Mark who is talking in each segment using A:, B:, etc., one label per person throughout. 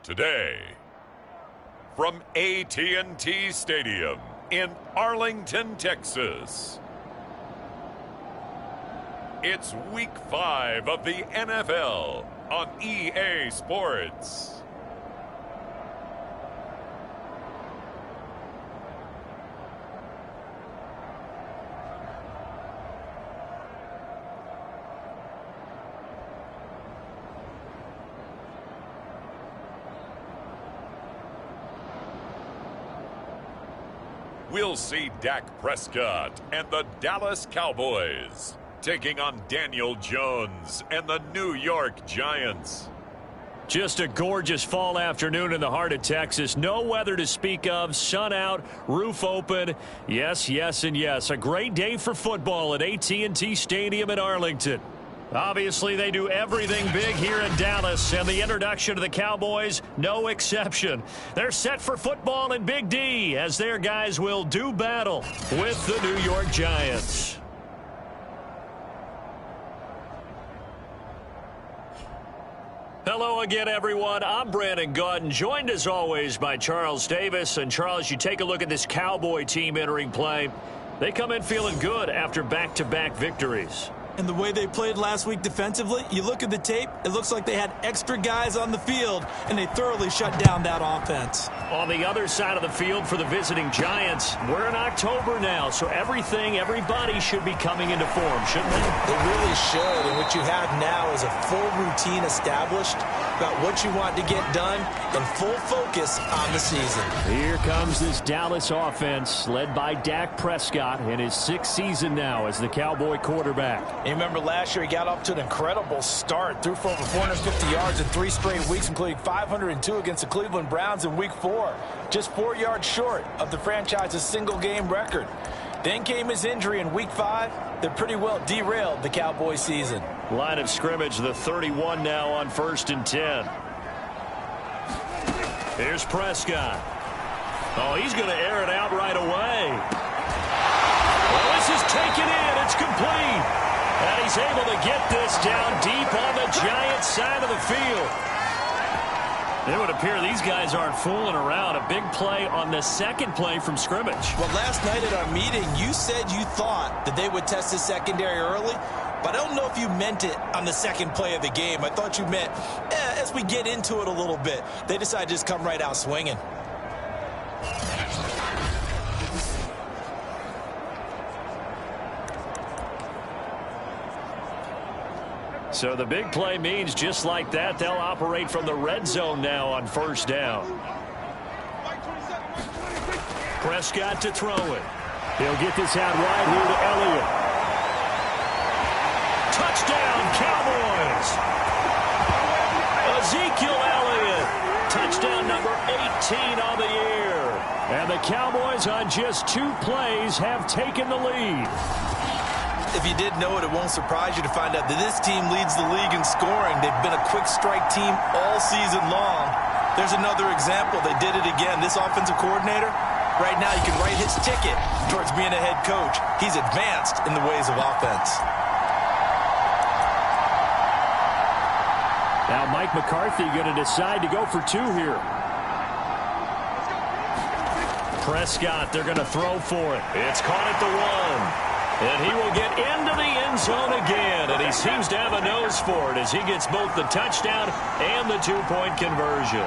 A: Today, from AT&T Stadium in Arlington, Texas, it's Week 5 of the NFL on EA Sports. We'll see Dak Prescott and the Dallas Cowboys taking on Daniel Jones and the New York Giants.
B: Just a gorgeous fall afternoon in the heart of Texas. No weather to speak of. Sun out, roof open. Yes, yes, and yes. A great day for football at AT&T Stadium in Arlington. Obviously, they do everything big here in Dallas, and the introduction to the Cowboys, no exception. They're set for football in Big D as their guys will do battle with the New York Giants. Hello again, everyone. I'm Brandon Gautin, joined as always by Charles Davis. And Charles, you take a look at this Cowboy team entering play. They come in feeling good after back-to-back victories.
C: And the way they played last week defensively, you look at the tape, it looks like they had extra guys on the field, and they thoroughly shut down that offense.
B: On the other side of the field for the visiting Giants, we're in October now, so everybody should be coming into form, shouldn't they?
C: They really should, and what you have now is a full routine established about what you want to get done and full focus on the season.
B: Here comes this Dallas offense, led by Dak Prescott in his 6th season now as the Cowboy quarterback.
C: You remember last year he got off to an incredible start, threw for over 450 yards in 3 straight weeks, including 502 against the Cleveland Browns in Week 4, just 4 yards short of the franchise's single-game record. Then came his injury in Week 5 that pretty well derailed the Cowboy season.
B: Line of scrimmage, the 31 now on 1st and 10. Here's Prescott. Oh, he's going to air it out right away. Well, this is taken in. It's complete. And he's able to get this down deep on the Giants side of the field. It would appear these guys aren't fooling around. A big play on the second play from scrimmage.
C: Well, last night at our meeting, you said you thought that they would test the secondary early, but I don't know if you meant it on the second play of the game. I thought you meant as we get into it a little bit. They decided to just come right out swinging.
B: So the big play means just like that, they'll operate from the red zone now on 1st down. Prescott to throw it. He'll get this out wide here to Elliott. Touchdown, Cowboys! Ezekiel Elliott. Touchdown number 18 on the year. And the Cowboys on just 2 plays have taken the lead.
C: If you didn't know it, it won't surprise you to find out that this team leads the league in scoring. They've been a quick strike team all season long. There's another example. They did it again. This offensive coordinator, right now you can write his ticket towards being a head coach. He's advanced in the ways of offense.
B: Now Mike McCarthy going to decide to go for 2 here. Prescott, they're going to throw for it. It's caught at the 1. And he will get into the end zone again. And he seems to have a nose for it as he gets both the touchdown and the 2-point conversion.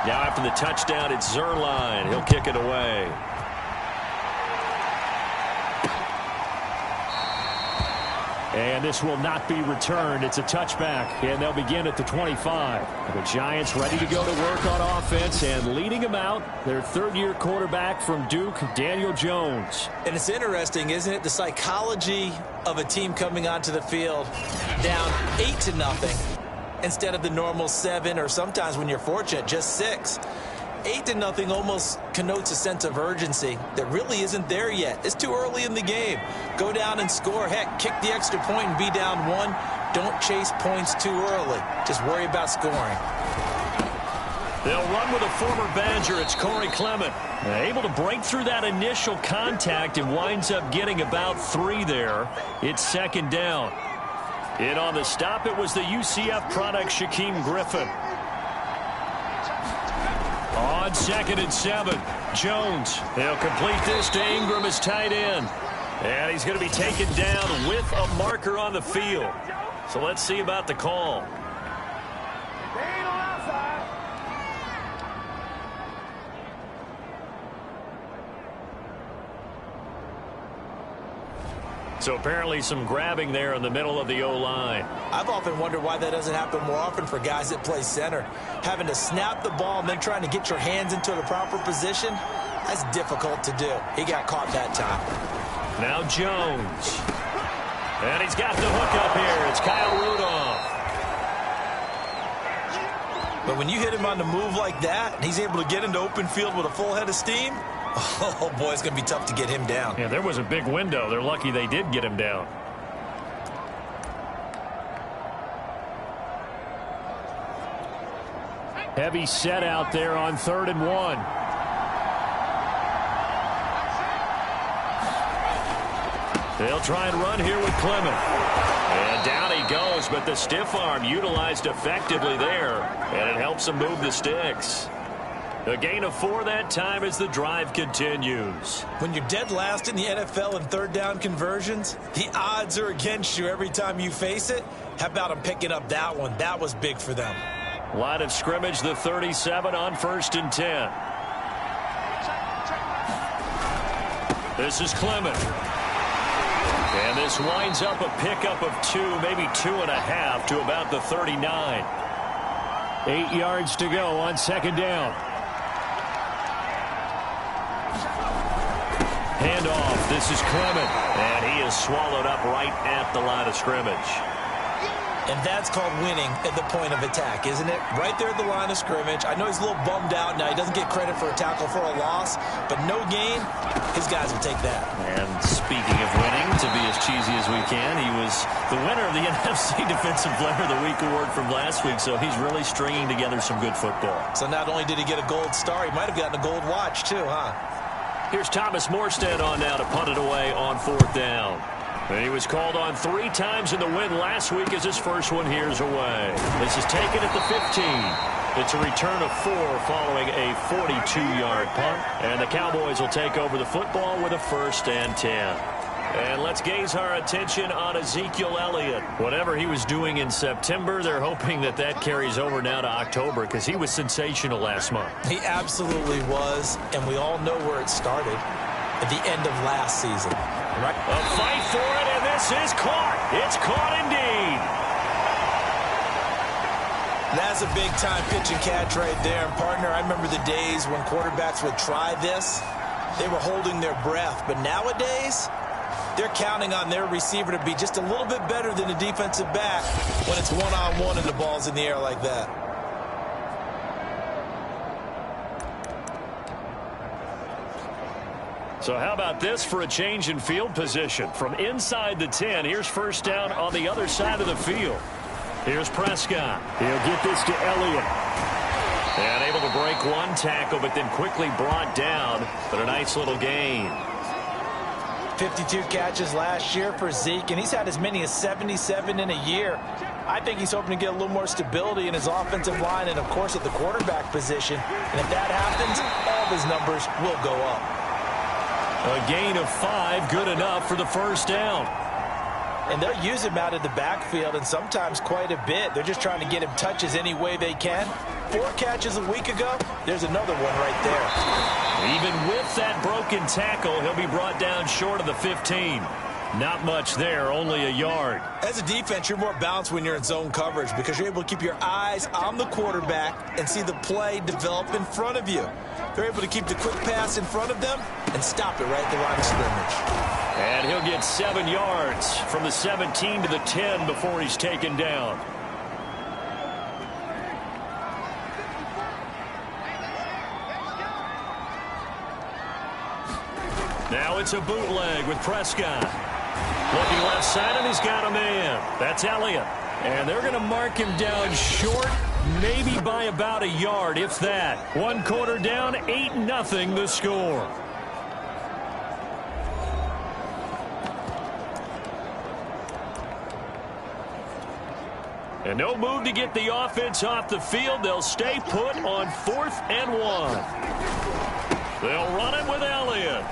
B: Now after the touchdown, it's Zerline. He'll kick it away. And this will not be returned. It's a touchback, and they'll begin at the 25. The Giants ready to go to work on offense, and leading them out, their 3rd-year quarterback from Duke, Daniel Jones.
C: And it's interesting, isn't it? The psychology of a team coming onto the field down 8-0 instead of the normal 7, or sometimes when you're fortunate, just 6. 8-0 almost connotes a sense of urgency that really isn't there yet. It's too early in the game. Go down and score. Heck, kick the extra point and be down 1. Don't chase points too early. Just worry about scoring.
B: They'll run with a former Badger. It's Corey Clement. Able to break through that initial contact and winds up getting about 3 there. It's second down. In on the stop, it was the UCF product, Shaquem Griffin. On 2nd and 7, Jones. He'll complete this to Ingram as tight end. And he's going to be taken down with a marker on the field. So let's see about the call. So apparently some grabbing there in the middle of the O-line.
C: I've often wondered why that doesn't happen more often for guys that play center. Having to snap the ball and then trying to get your hands into the proper position, that's difficult to do. He got caught that time.
B: Now Jones. And he's got the hook up here. It's Kyle Rudolph.
C: But when you hit him on the move like that, and he's able to get into open field with a full head of steam, oh, boy, it's going to be tough to get him down.
B: Yeah, there was a big window. They're lucky they did get him down. Heavy set out there on 3rd and 1. They'll try and run here with Clement. And down he goes, but the stiff arm utilized effectively there, and it helps him move the sticks. A gain of 4 that time as the drive continues. When you're dead last in the NFL in 3rd down conversions, the odds are against you every time you face it. How about them picking up that one? That was big for them. Line of scrimmage, the 37 on 1st and 10. This is Clement. And this winds up a pickup of 2, maybe 2.5 to about the 39. 8 yards to go on 2nd down. Handoff. This is Clement. And he is swallowed up right at the line of scrimmage. And that's called winning at the point of attack, isn't it? Right there at the line of scrimmage. I know he's a little bummed out now. He doesn't get credit for a tackle for a loss, but no gain, his guys will take that. And speaking of winning, to be as cheesy as we can, he was the winner of the NFC Defensive Player of the Week award from last week, so he's really stringing together some good football. So not only did he get a gold star, he might have gotten a gold watch too, huh? Here's Thomas Morstead on now to punt it away on 4th down. And he was called on 3 times in the win last week as his first one here's away. This is taken at the 15. It's a return of 4 following a 42-yard punt. And the Cowboys will take over the football with a 1st and 10. And let's gaze our attention on Ezekiel Elliott. Whatever he was doing in September, they're hoping that that carries over now to October because he was sensational last month. He absolutely was, and we all know where it started at the end of last season. Right. A fight for it, and this is caught. It's caught indeed. That's a big-time pitch and catch right there. And, partner, I remember the days when quarterbacks would try this. They were holding their breath. But nowadays, they're counting on their receiver to be just a little bit better than the defensive back when it's one-on-one and the ball's in the air like that. So how about this for a change in field position? From inside the 10, here's 1st down on the other side of the field. Here's Prescott. He'll get this to Elliott. And able to break 1 tackle, but then quickly brought down. But a nice little gain. 52 catches last year for Zeke, and he's had as many as 77 in a year. I think he's hoping to get a little more stability in his offensive line and, of course, at the quarterback position. And if that happens, all of his numbers will go up. A gain of 5, good enough for the 1st down. And they'll use him out of the backfield, and sometimes quite a bit. They're just trying to get him touches any way they can. 4 catches a week ago, there's another one right there. Even with that broken tackle, he'll be brought down short of the 15. Not much there, only a yard. As a defense, you're more balanced when you're in zone coverage because you're able to keep your eyes on the quarterback and see the play develop in front of you. They're able to keep the quick pass in front of them and stop it right at the line of scrimmage. And he'll get 7 yards from the 17 to the 10 before he's taken down. Now it's a bootleg with Prescott. Looking left side, and he's got a man. That's Elliott. And they're going to mark him down short, maybe by about a yard, if that. One quarter down, 8-0 the score. And no move to get the offense off the field. They'll stay put on 4th and 1. They'll run it with Elliott.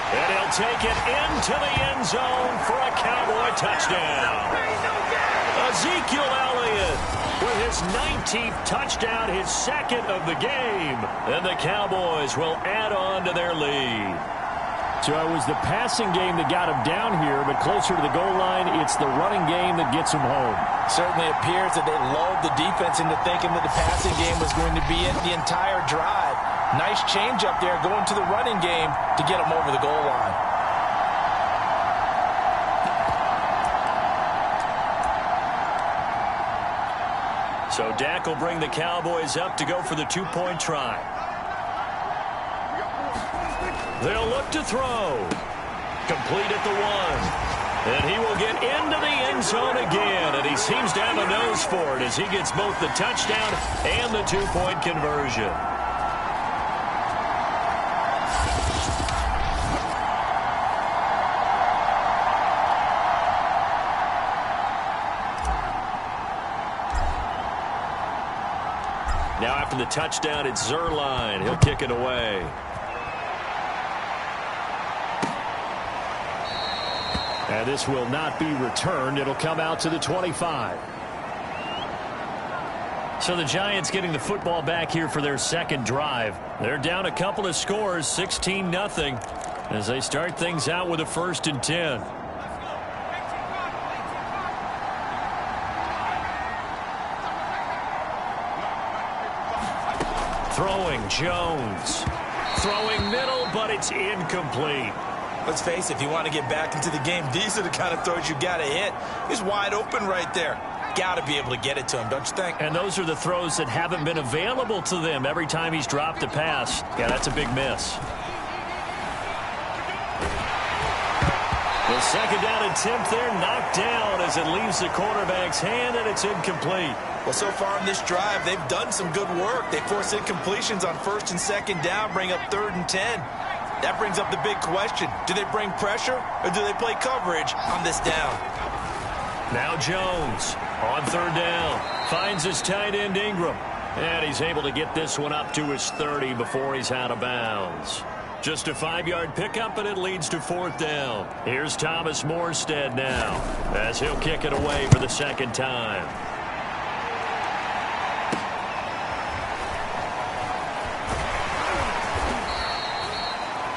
B: And he'll take it into the end zone for a Cowboy touchdown. Ezekiel Elliott with his 19th touchdown, his second of the game. And the Cowboys will add on to their lead.
D: So it was the passing game that got him down here, but closer to the goal line, it's the running game that gets him home.
C: Certainly appears that they lulled the defense into thinking that the passing game was going to be in the entire drive. Nice change up there going to the running game to get him over the goal line.
B: So Dak will bring the Cowboys up to go for the 2-point try. They'll look to throw. Complete at the 1. And he will get into the end zone again. And he seems to have a nose for it as he gets both the touchdown and the 2-point conversion. Now after the touchdown, it's Zerline. He'll kick it away. And this will not be returned. It'll come out to the 25. So the Giants getting the football back here for their second drive. They're down a couple of scores, 16-0, as they start things out with a 1st and 10. Throwing Jones. Throwing middle, but it's incomplete.
C: Let's face it, if you want to get back into the game, these are the kind of throws you got to hit. He's wide open right there. Got to be able to get it to him, don't you think?
B: And those are the throws that haven't been available to them every time he's dropped a pass. Yeah, that's a big miss. The second down attempt there knocked down as it leaves the quarterback's hand, and it's incomplete.
C: Well, so far in this drive, they've done some good work. They force incompletions on 1st and 2nd down, bring up 3rd and 10. That brings up the big question. Do they bring pressure or do they play coverage on this down?
B: Now Jones on 3rd down. Finds his tight end Ingram. And he's able to get this one up to his 30 before he's out of bounds. Just a 5-yard pickup, and it leads to 4th down. Here's Thomas Morstead now as he'll kick it away for the second time.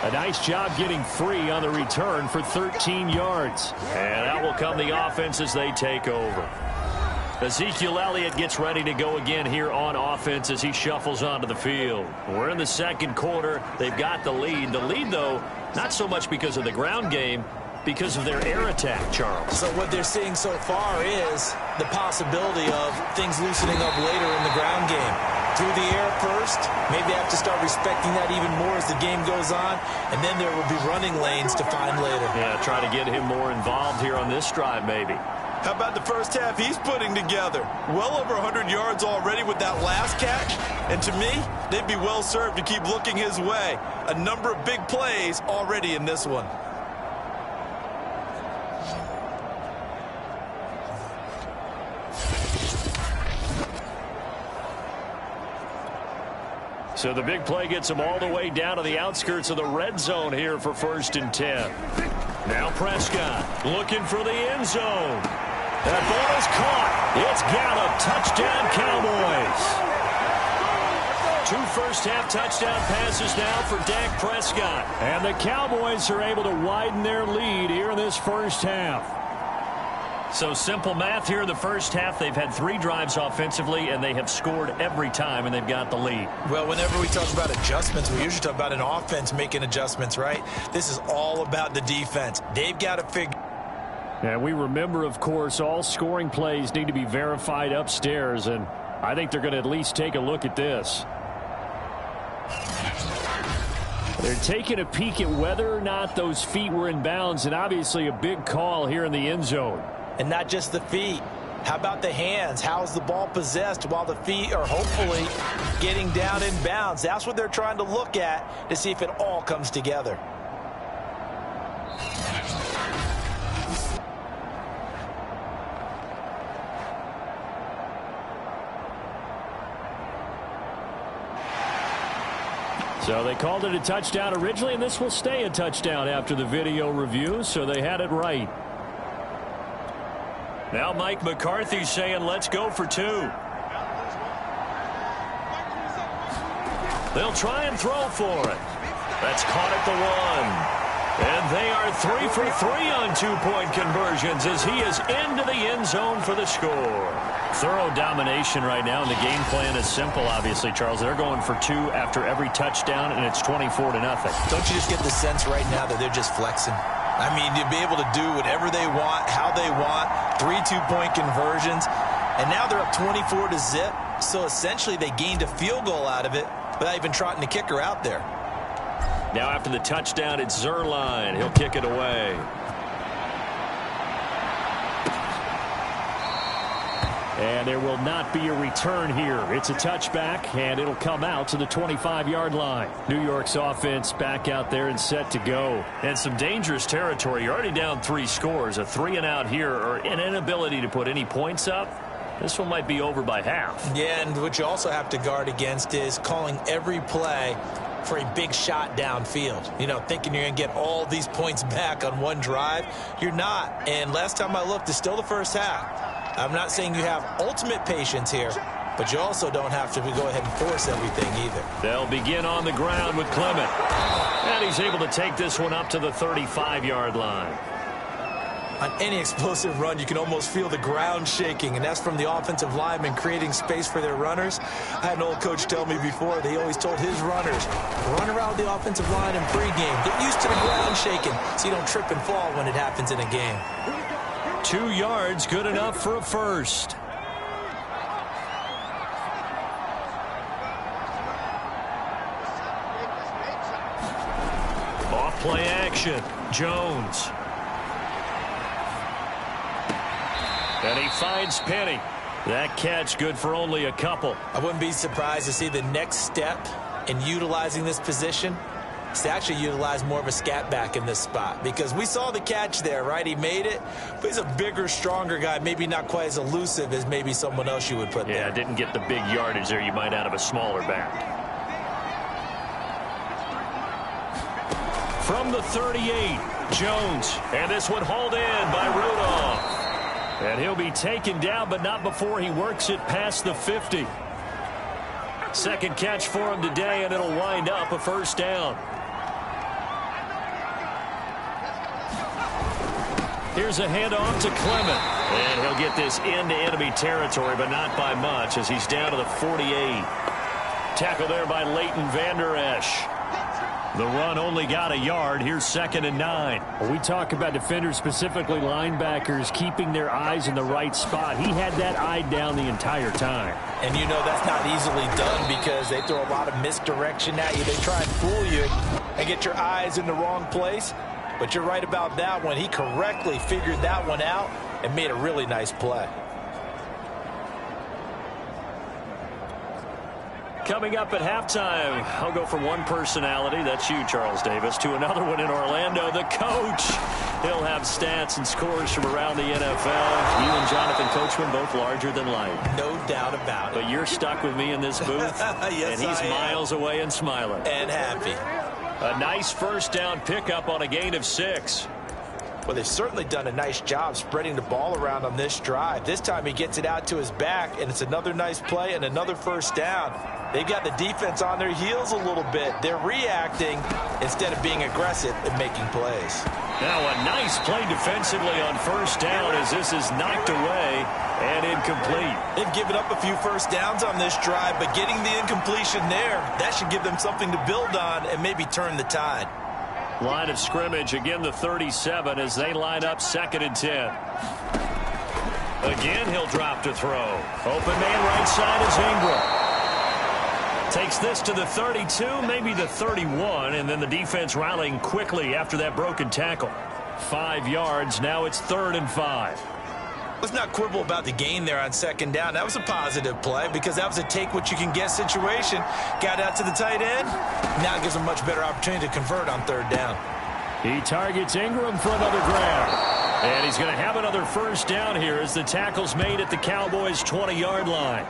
D: A nice job getting free on the return for 13 yards.
B: And out will come the offense as they take over. Ezekiel Elliott gets ready to go again here on offense as he shuffles onto the field. We're in the second quarter. They've got the lead. The lead, though, not so much because of the ground game, because of their air attack, Charles.
C: So what they're seeing so far is the possibility of things loosening up later in the ground game. Through the air first, maybe they have to start respecting that even more as the game goes on, and then there will be running lanes to find later.
B: Yeah, try to get him more involved here on this drive, maybe.
C: How about the first half he's putting together? Well over 100 yards already with that last catch. And to me, they'd be well served to keep looking his way. A number of big plays already in this one.
B: So the big play gets him all the way down to the outskirts of the red zone here for 1st and 10. Now Prescott looking for the end zone. That ball is caught. It's Gallup. Touchdown, Cowboys. 2 first-half touchdown passes now for Dak Prescott.
D: And the Cowboys are able to widen their lead here in this first half.
B: So simple math here in the first half. They've had 3 drives offensively, and they have scored every time, and they've got the lead.
C: Well, whenever we talk about adjustments, we usually talk about an offense making adjustments, right? This is all about the defense. They've got to figure.
D: And we remember, of course, all scoring plays need to be verified upstairs, and I think they're going to at least take a look at this. They're taking a peek at whether or not those feet were in bounds, and obviously a big call here in the end zone.
C: And not just the feet. How about the hands? How's the ball possessed while the feet are hopefully getting down in bounds? That's what they're trying to look at to see if it all comes together.
D: So they called it a touchdown originally, and this will stay a touchdown after the video review, so they had it right.
B: Now Mike McCarthy saying let's go for 2. They'll try and throw for it. That's caught at the 1. And they are 3 for 3 on 2-point conversions as he is into the end zone for the score. Thorough domination right now, and the game plan is simple, obviously, Charles. They're going for 2 after every touchdown, and it's 24-0.
C: Don't you just get the sense right now that they're just flexing? I mean, to be able to do whatever they want, how they want, 3 2-point conversions, and now they're up 24-0. So essentially they gained a field goal out of it without even trotting the kicker out there.
B: Now after the touchdown, it's Zerline. He'll kick it away.
D: And there will not be a return here. It's a touchback, and it'll come out to the 25-yard line. New York's offense back out there and set to go.
B: And some dangerous territory. You're already down 3 scores. A 3-and-out here, or an inability to put any points up. This one might be over by half.
C: Yeah, and what you also have to guard against is calling every play for a big shot downfield. You know, thinking you're going to get all these points back on one drive. You're not. And last time I looked, it's still the first half. I'm not saying you have ultimate patience here, but you also don't have to go ahead and force everything either.
B: They'll begin on the ground with Clement. And he's able to take this one up to the 35-yard line.
C: On any explosive run, you can almost feel the ground shaking, and that's from the offensive linemen creating space for their runners. I had an old coach tell me before, they always told his runners, run around the offensive line in pregame. Get used to the ground shaking so you don't trip and fall when it happens in a game.
B: 2 yards, good enough for a first. Off play action. Jones. And he finds Penny. That catch good for only a couple.
C: I wouldn't be surprised to see the next step in utilizing this position is to actually utilize more of a scat back in this spot, because we saw the catch there, right? He made it, but he's a bigger, stronger guy, maybe not quite as elusive as maybe someone else you would put there.
B: Yeah, didn't get the big yardage there you might out of a smaller back. From the 38, Jones, and this one hauled in by Rudolph. And he'll be taken down, but not before he works it past the 50. Second catch for him today, and it'll wind up a first down. Here's a handoff to Clement. And he'll get this into enemy territory, but not by much as he's down to the 48. Tackle there by Leighton Vander Esch. The run only got a yard. Here's 2nd and 9.
D: When we talk about defenders, specifically linebackers, keeping their eyes in the right spot. He had that eye down the entire time.
C: And you know that's not easily done because they throw a lot of misdirection at you. They try and fool you and get your eyes in the wrong place. But you're right about that one. He correctly figured that one out and made a really nice play.
B: Coming up at halftime, I'll go from one personality, that's you, Charles Davis, to another one in Orlando, the coach. He'll have stats and scores from around the NFL. You and Jonathan Coachman both larger than life.
C: No doubt about it.
B: But you're stuck with me in this booth,
C: yes,
B: and he's miles away and smiling.
C: And happy.
B: A nice first down pickup on a gain of 6.
C: Well, they've certainly done a nice job spreading the ball around on this drive. This time he gets it out to his back, and it's another nice play and another first down. They've got the defense on their heels a little bit. They're reacting instead of being aggressive and making plays.
B: Now a nice play defensively on first down as this is knocked away and incomplete.
C: They've given up a few first downs on this drive, but getting the incompletion there, that should give them something to build on and maybe turn the tide.
B: Line of scrimmage, again the 37 as they line up 2nd and 10. Again, he'll drop to throw. Open man right side is Ingram. Takes this to the 32, maybe the 31, and then the defense rallying quickly after that broken tackle. 5 yards, now it's 3rd and 5.
C: Let's not quibble about the gain there on 2nd down. That was a positive play because that was a take-what-you-can-get situation. Got out to the tight end. Now it gives them a much better opportunity to convert on 3rd down.
D: He targets Ingram for another grab. And he's going to have another 1st down here as the tackle's made at the Cowboys' 20-yard line.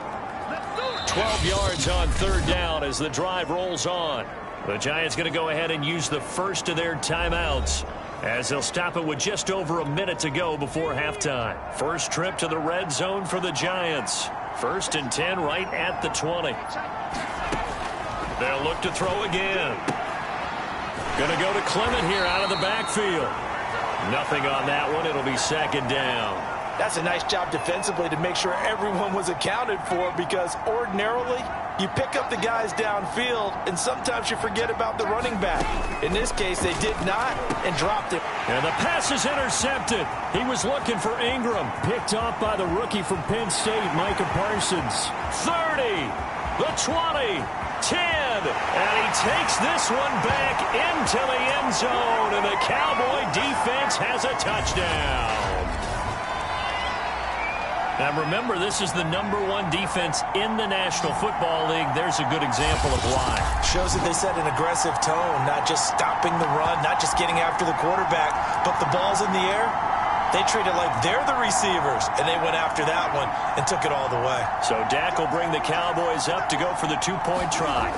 D: 12 yards on 3rd down as the drive rolls on. The Giants going to go ahead and use the first of their timeouts, as they'll stop it with just over a minute to go before halftime. First trip to the red zone for the Giants. 1st and 10 right at the 20. They'll look to throw again. Going to go to Clement here out of the backfield. Nothing on that one. It'll be 2nd down.
C: That's a nice job defensively to make sure everyone was accounted for, because ordinarily you pick up the guys downfield and sometimes you forget about the running back. In this case, they did not and dropped it.
D: And the pass is intercepted. He was looking for Ingram. Picked off by the rookie from Penn State, Micah Parsons.
B: 30, the 20, 10, and he takes this one back into the end zone, and the Cowboy defense has a touchdown. Now remember, this is the #1 defense in the National Football League. There's a good example of why.
C: Shows that they set an aggressive tone, not just stopping the run, not just getting after the quarterback, but the ball's in the air. They treat it like they're the receivers, and they went after that one and took it all the way.
B: So Dak will bring the Cowboys up to go for the 2-point try.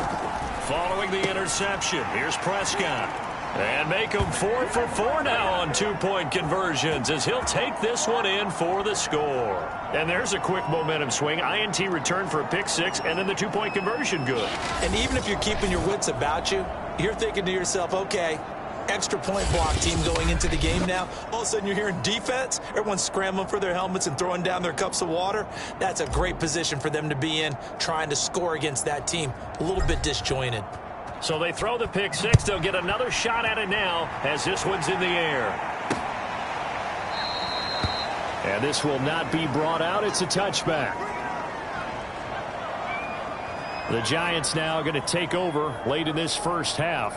B: Following the interception, here's Prescott. And make him 4 for 4 now on 2-point conversions, as he'll take this one in for the score. And there's a quick momentum swing. INT return for a pick 6, and then the 2-point conversion good.
C: And even if you're keeping your wits about you, you're thinking to yourself, okay, extra point block team going into the game now. All of a sudden you're hearing defense. Everyone's scrambling for their helmets and throwing down their cups of water. That's a great position for them to be in, trying to score against that team. A little bit disjointed.
B: So they throw the pick 6. They'll get another shot at it now as this one's in the air.
D: And this will not be brought out. It's a touchback. The Giants now going to take over late in this first half.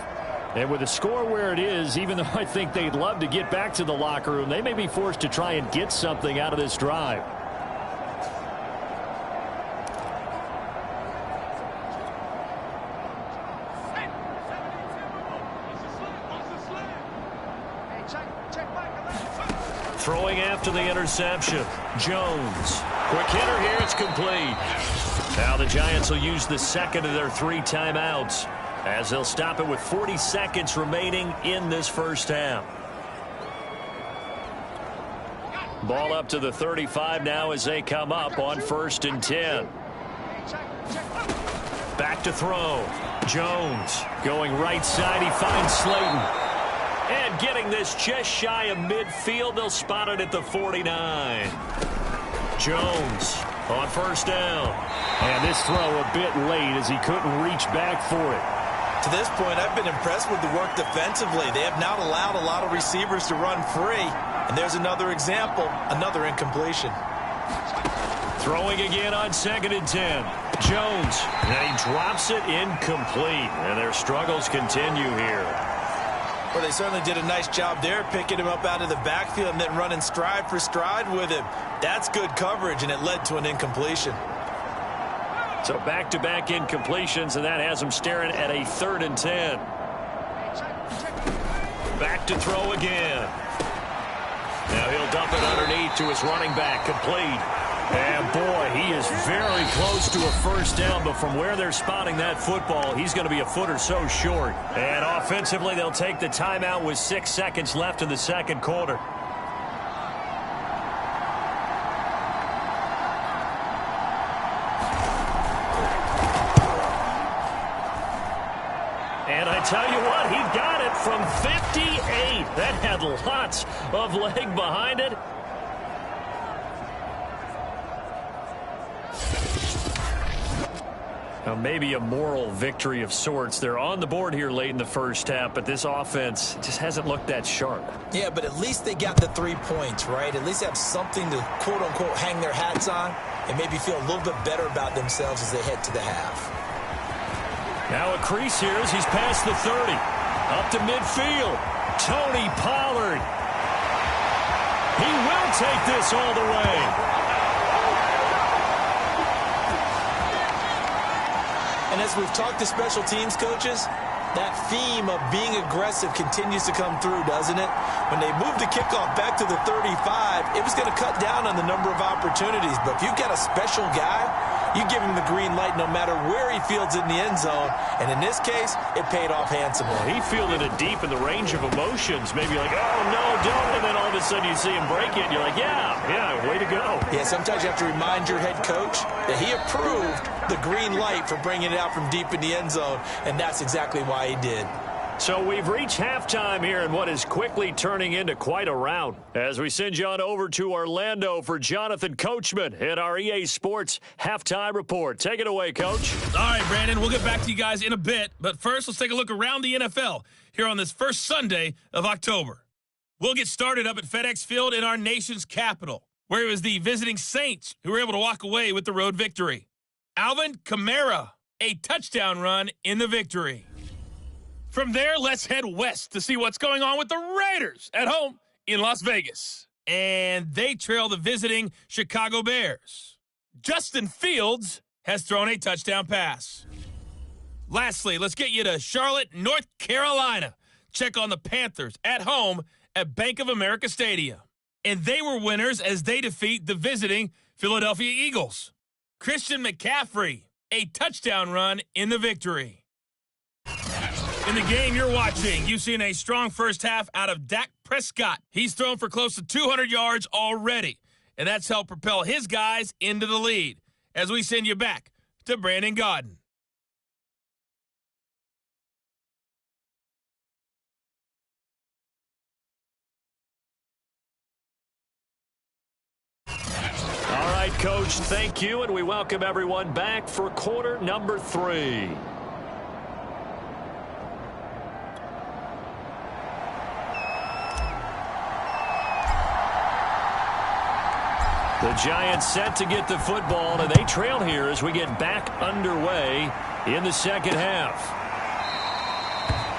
D: And with the score where it is, even though I think they'd love to get back to the locker room, they may be forced to try and get something out of this drive.
B: Throwing after the interception, Jones. Quick hitter here, it's complete. Now the Giants will use the second of their 3 timeouts, as they'll stop it with 40 seconds remaining in this first half. Ball up to the 35 now as they come up on 1st and 10. Back to throw. Jones going right side. He finds Slayton. And getting this just shy of midfield. They'll spot it at the 49. Jones on 1st down.
D: And this throw a bit late as he couldn't reach back for it.
C: To this point, I've been impressed with the work defensively. They have not allowed a lot of receivers to run free. And there's another example, another incompletion.
B: Throwing again on 2nd and 10. Jones, and he drops it incomplete. And their struggles continue here.
C: Well, they certainly did a nice job there, picking him up out of the backfield and then running stride for stride with him. That's good coverage, and it led to an incompletion.
B: So back-to-back incompletions, and that has him staring at a 3rd and 10. Back to throw again. Now he'll dump it underneath to his running back, complete. And boy, he is very close to a 1st down, but from where they're spotting that football, he's going to be a foot or so short. And offensively, they'll take the timeout with 6 seconds left in the 2nd quarter. And I tell you what, he got it from 58. That had lots of leg behind it. Now maybe a moral victory of sorts. They're on the board here late in the first half, but this offense just hasn't looked that sharp.
C: Yeah, but at least they got the 3 points, right? At least have something to, quote-unquote, hang their hats on and maybe feel a little bit better about themselves as they head to the half.
B: Now a crease here as he's past the 30. Up to midfield. Tony Pollard. He will take this all the way.
C: And as we've talked to special teams coaches, that theme of being aggressive continues to come through, doesn't it? When they moved the kickoff back to the 35, it was going to cut down on the number of opportunities. But if you've got a special guy, you give him the green light no matter where he fields in the end zone. And in this case, it paid off handsomely.
B: He fielded it deep in the range of emotions. Maybe like, oh, no, don't. And then all of a sudden you see him break it, and you're like, yeah, way to go.
C: Yeah, sometimes you have to remind your head coach that he approved the green light for bringing it out from deep in the end zone, and that's exactly why he did.
B: So we've reached halftime here in what is quickly turning into quite a rout. As we send you on over to Orlando for Jonathan Coachman in our EA Sports Halftime Report. Take it away, Coach.
E: All right, Brandon, we'll get back to you guys in a bit. But first, let's take a look around the NFL here on this first Sunday of October. We'll get started up at FedEx Field in our nation's capital, where it was the visiting Saints who were able to walk away with the road victory. Alvin Kamara, a touchdown run in the victory. From there, let's head west to see what's going on with the Raiders at home in Las Vegas. And they trail the visiting Chicago Bears. Justin Fields has thrown a touchdown pass. Lastly, let's get you to Charlotte, North Carolina. Check on the Panthers at home at Bank of America Stadium. And they were winners as they defeat the visiting Philadelphia Eagles. Christian McCaffrey, a touchdown run in the victory. In the game you're watching, you've seen a strong first half out of Dak Prescott. He's thrown for close to 200 yards already, and that's helped propel his guys into the lead. As we send you back to Brandon Gaudin.
B: All right, Coach, thank you, and we welcome everyone back for quarter number 3. The Giants set to get the football, and they trail here as we get back underway in the second half.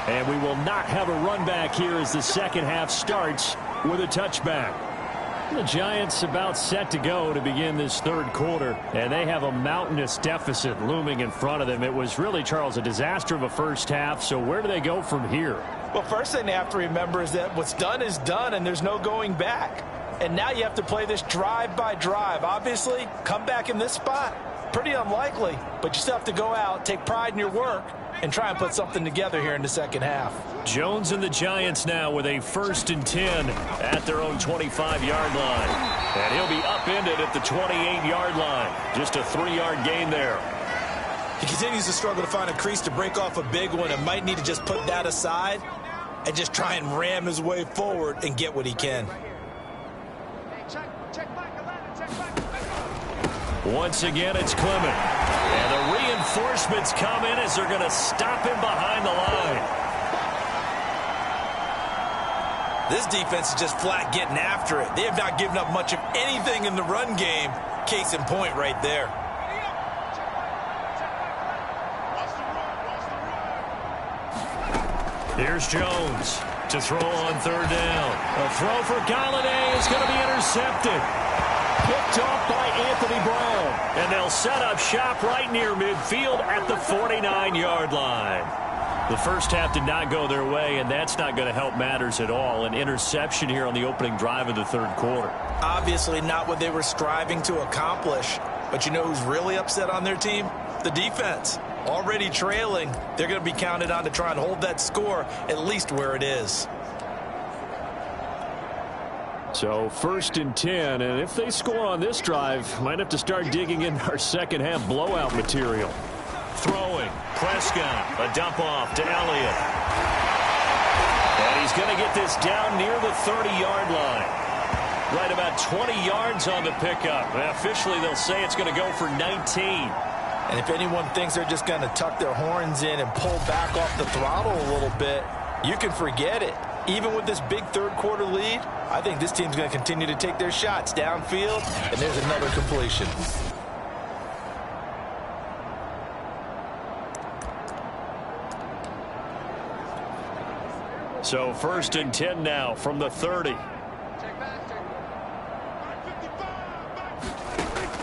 B: And we will not have a run back here as the second half starts with a touchback. The Giants about set to go to begin this third quarter, and they have a mountainous deficit looming in front of them. It was really, Charles, a disaster of a first half, so where do they go from here?
C: Well, first thing they have to remember is that what's done is done, and there's no going back. And now you have to play this drive by drive. Obviously, come back in this spot, pretty unlikely, but you still have to go out, take pride in your work, and try and put something together here in the second half.
B: Jones and the Giants now with a 1st and 10 at their own 25-yard line. And he'll be upended at the 28-yard line. Just a 3-yard gain there.
C: He continues to struggle to find a crease to break off a big one and might need to just put that aside and just try and ram his way forward and get what he can.
B: Once again, it's Clement. And the reinforcements come in as they're going to stop him behind the line.
C: This defense is just flat getting after it. They have not given up much of anything in the run game. Case in point right there.
B: Here's Jones to throw on 3rd down. A throw for Galladay is going to be intercepted. Picked off by Anthony Brown. And they'll set up shop right near midfield at the 49-yard line. The first half did not go their way, and that's not going to help matters at all. An interception here on the opening drive of the third quarter.
C: Obviously not what they were striving to accomplish. But you know who's really upset on their team? The defense. Already trailing, they're going to be counted on to try and hold that score at least where it is.
B: So 1st and 10, and if they score on this drive, might have to start digging in our second half blowout material. Throwing, Prescott, a dump off to Elliott. And he's going to get this down near the 30-yard line. Right about 20 yards on the pickup. And officially, they'll say it's going to go for 19.
C: And if anyone thinks they're just going to tuck their horns in and pull back off the throttle a little bit, you can forget it. Even with this big third quarter lead, I think this team's going to continue to take their shots downfield, and there's another completion.
B: So 1st and 10 now from the 30.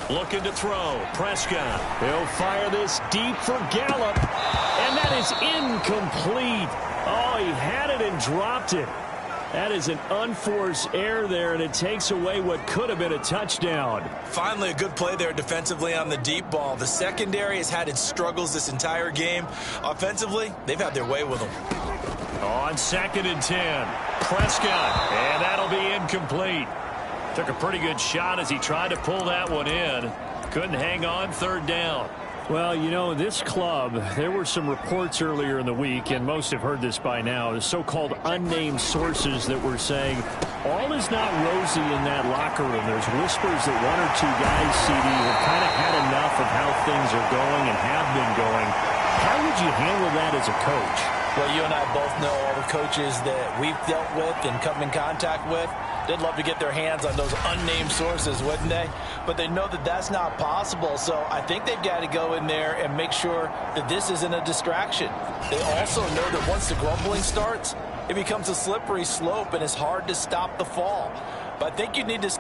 B: Looking to throw. Prescott. He'll fire this deep for Gallup. And that is incomplete. Oh, he had it and dropped it. That is an unforced error there, and it takes away what could have been a touchdown.
C: Finally, a good play there defensively on the deep ball. The secondary has had its struggles this entire game. Offensively, they've had their way with them.
B: On 2nd and 10, Prescott, and that'll be incomplete. Took a pretty good shot as he tried to pull that one in. Couldn't hang on 3rd down.
D: Well, you know, this club, there were some reports earlier in the week, and most have heard this by now, the so-called unnamed sources that were saying all is not rosy in that locker room. There's whispers that 1 or 2 guys, CD, have kind of had enough of how things are going and have been going. How would you handle that as a coach?
C: Well, you and I both know all the coaches that we've dealt with and come in contact with. They'd love to get their hands on those unnamed sources, wouldn't they? But they know that that's not possible, so I think they've got to go in there and make sure that this isn't a distraction. They also know that once the grumbling starts, it becomes a slippery slope, and it's hard to stop the fall. But I think you need to...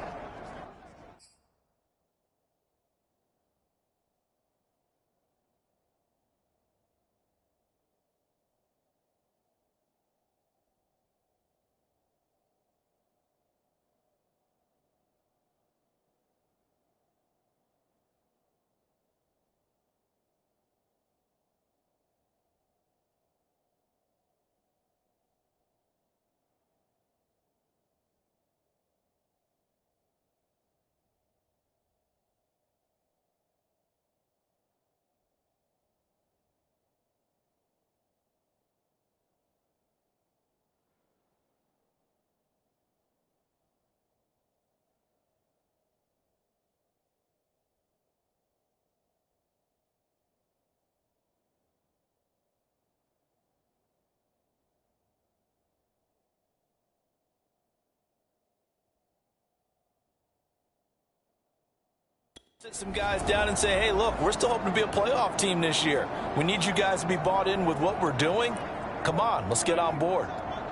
C: sit some guys down and say, hey, look, we're still hoping to be a playoff team this year. We need you guys to be bought in with what we're doing. Come on, let's get on board.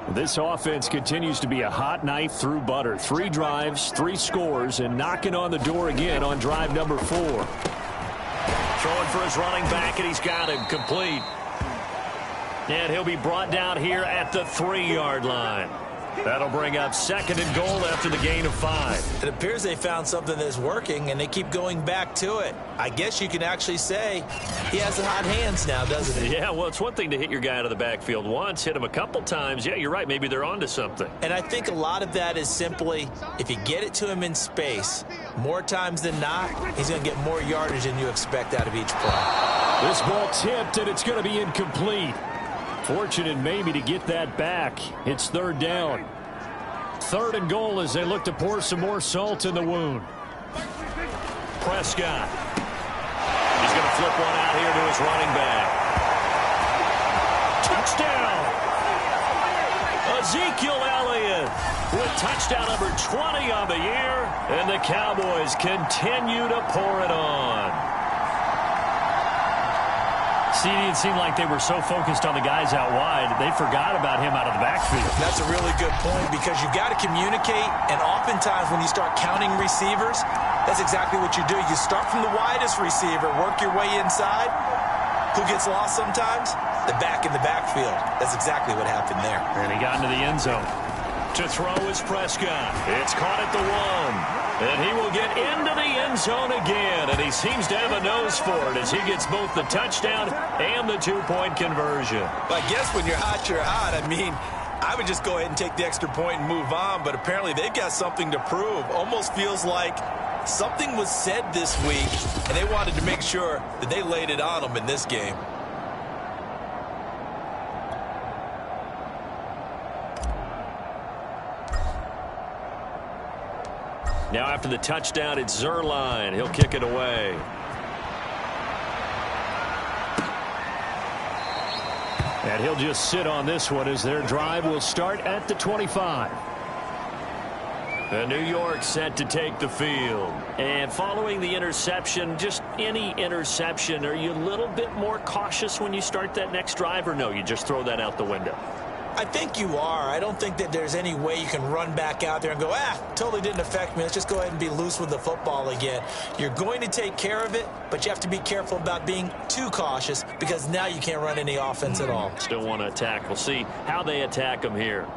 D: This offense continues to be a hot knife through butter. 3 drives, 3 scores, and knocking on the door again on drive number 4.
B: Throwing for his running back, and he's got him complete. And he'll be brought down here at the 3-yard line. That'll bring up 2nd and goal after the gain of 5.
C: It appears they found something that's working, and they keep going back to it. I guess you can actually say he has the hot hands now, doesn't he?
B: Yeah, well, it's one thing to hit your guy out of the backfield once, hit him a couple times. Yeah, you're right. Maybe they're onto something.
C: And I think a lot of that is simply if you get it to him in space, more times than not, he's going to get more yardage than you expect out of each play.
D: This ball tipped, and it's going to be incomplete. Fortunate maybe to get that back. It's 3rd down. 3rd and goal as they look to pour some more salt in the wound.
B: Prescott. He's going to flip one out here to his running back. Touchdown! Ezekiel Elliott with touchdown number 20 on the year, and the Cowboys continue to pour it on. CD, it seemed like they were so focused on the guys out wide, they forgot about him out of the backfield.
C: That's a really good point because you've got to communicate, and oftentimes when you start counting receivers, that's exactly what you do. You start from the widest receiver, work your way inside. Who gets lost sometimes? The back in the backfield. That's exactly what happened there.
B: And he got into the end zone. To throw is Prescott. It's caught at the 1. And he will get into the end zone again. And he seems to have a nose for it as he gets both the touchdown and the 2-point conversion.
C: But I guess when you're hot, you're hot. I mean, I would just go ahead and take the extra point and move on. But apparently they've got something to prove. Almost feels like something was said this week, and they wanted to make sure that they laid it on them in this game.
B: Now after the touchdown, it's Zerline. He'll kick it away.
D: And he'll just sit on this one as their drive will start at the 25.
B: And New York set to take the field. And following the interception, just any interception, are you a little bit more cautious when you start that next drive, or no, you just throw that out the window?
C: I think you are. I don't think that there's any way you can run back out there and go, totally didn't affect me. Let's just go ahead and be loose with the football again. You're going to take care of it, but you have to be careful about being too cautious because now you can't run any offense at all.
D: Still want to attack. We'll see how they attack them here.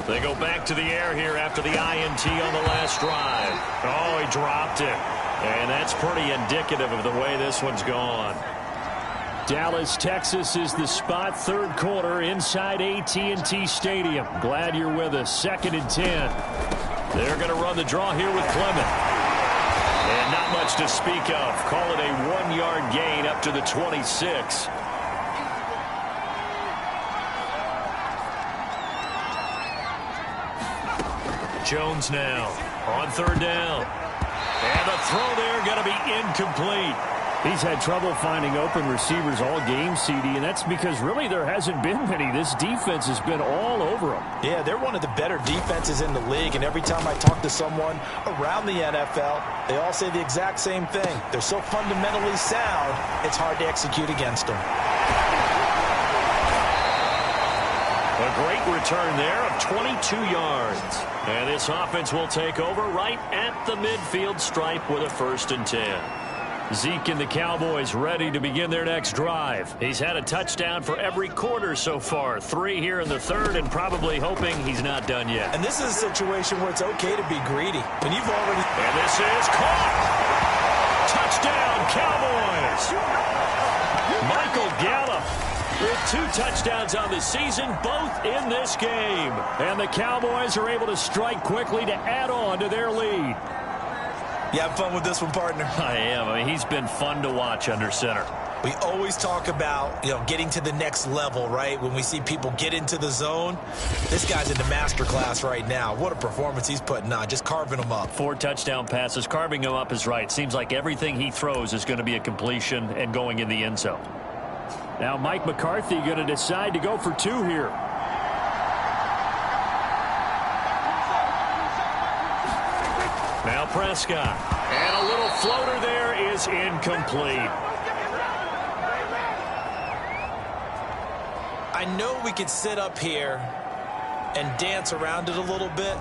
D: They go back to the air here after the INT on the last drive. Oh, he dropped it. And that's pretty indicative of the way this one's gone. Dallas, Texas is the spot. Third quarter inside AT&T Stadium. Glad you're with us. 2nd and 10. They're going to run the draw here with Clement. And not much to speak of. Call it a 1-yard gain up to the 26. Jones now on 3rd down. And the throw there going to be incomplete. He's had trouble finding open receivers all game, CD, and that's because really there hasn't been many. This defense has been all over him.
C: Yeah, they're one of the better defenses in the league, and every time I talk to someone around the NFL, they all say the exact same thing. They're so fundamentally sound, it's hard to execute against them.
D: A great return there of 22 yards. And this offense will take over right at the midfield stripe with a 1st and 10. Zeke and the Cowboys ready to begin their next drive. He's had a touchdown for every quarter so far. 3 here in the 3rd, and probably hoping he's not done yet.
C: And this is a situation where it's okay to be greedy. When you've already...
D: And this is caught. Touchdown, Cowboys. Michael Gallup with 2 touchdowns on the season, both in this game. And the Cowboys are able to strike quickly to add on to their lead.
C: You having fun with this one, partner?
D: I am. I mean, he's been fun to watch under center.
C: We always talk about, getting to the next level, right? When we see people get into the zone, this guy's in the master class right now. What a performance he's putting on, just carving them up.
D: 4 touchdown passes. Carving them up is right. Seems like everything he throws is going to be a completion and going in the end zone. Now Mike McCarthy going to decide to go for 2 here. Now Prescott. And a little floater there is incomplete.
C: I know we could sit up here and dance around it a little bit,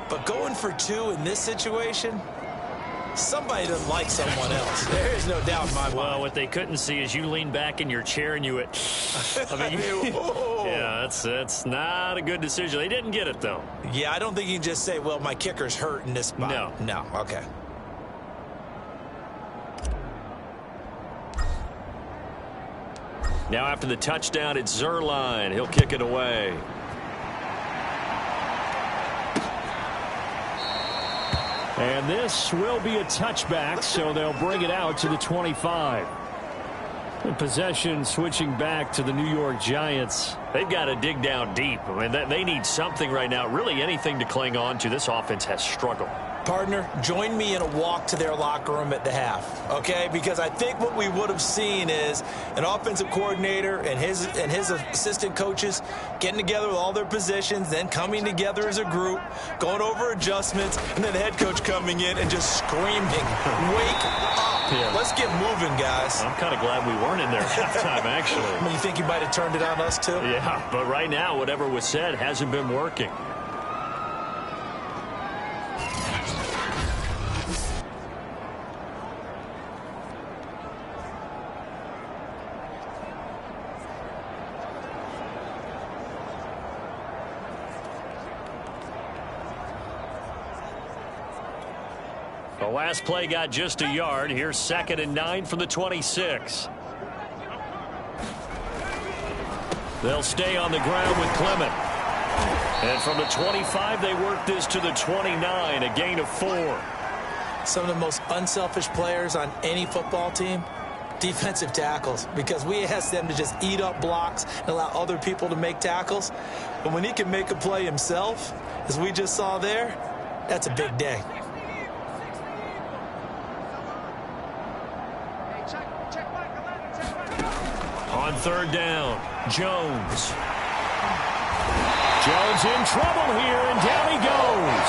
C: but going for 2 in this situation, somebody doesn't like someone else. There is no doubt in my mind.
D: Well, what they couldn't see is you lean back in your chair and you went, yeah, that's not a good decision. They didn't get it, though.
C: Yeah, I don't think you can just say, well, my kicker's hurt in this spot. No, okay.
D: Now after the touchdown, it's Zerline. He'll kick it away. And this will be a touchback, so they'll bring it out to the 25. And possession switching back to the New York Giants. They've got to dig down deep. I mean, they need something right now, really anything to cling on to. This offense has struggled.
C: Partner, join me in a walk to their locker room at the half, okay? Because I think what we would have seen is an offensive coordinator and his assistant coaches getting together with all their positions, then coming together as a group, going over adjustments, and then the head coach coming in and just screaming, wake up. Yeah. Let's get moving, guys.
D: I'm kind of glad we weren't in there at halftime, actually.
C: I mean, you think you might have turned it on us, too?
D: Yeah, but right now, whatever was said hasn't been working. The last play got just a yard. Here's 2nd and 9 from the 26. They'll stay on the ground with Clement. And from the 25, they work this to the 29, a gain of 4.
C: Some of the most unselfish players on any football team, defensive tackles, because we ask them to just eat up blocks and allow other people to make tackles. But when he can make a play himself, as we just saw there, that's a big day.
D: On 3rd down, Jones. Jones in trouble here, and down he goes.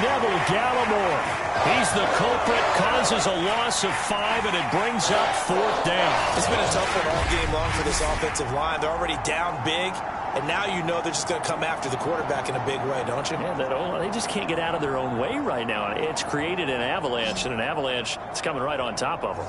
B: Neville Gallimore. He's the culprit, causes a loss of 5, and it brings up 4th down.
C: It's been a tough one all game long for this offensive line. They're already down big, and now you know they're just going to come after the quarterback in a big way, don't you?
B: Yeah, they just can't get out of their own way right now. It's created an avalanche, and an avalanche is coming right on top of them.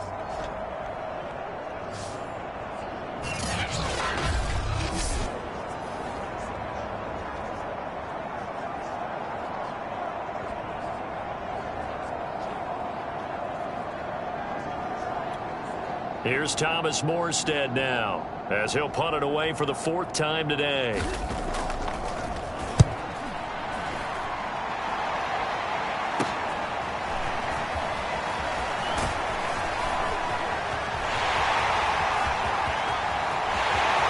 B: Here's Thomas Morstead now, as he'll punt it away for the 4th time today.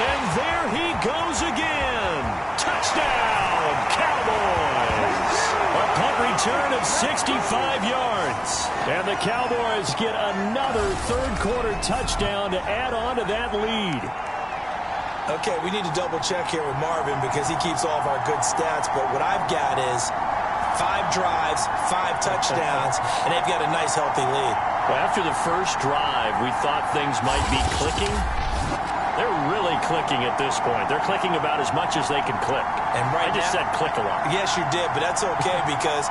B: And there he goes again. Touchdown, Cowboys. A punt return of 65 yards. And the Cowboys get another third-quarter touchdown to add on to that lead.
C: Okay, we need to double-check here with Marvin because he keeps all of our good stats. But what I've got is 5 drives, 5 touchdowns, and they've got a nice, healthy lead.
B: Well, after the first drive, we thought things might be clicking. They're really clicking at this point. They're clicking about as much as they can click.
C: And right
B: I just said click a lot.
C: Yes, you did, but that's okay because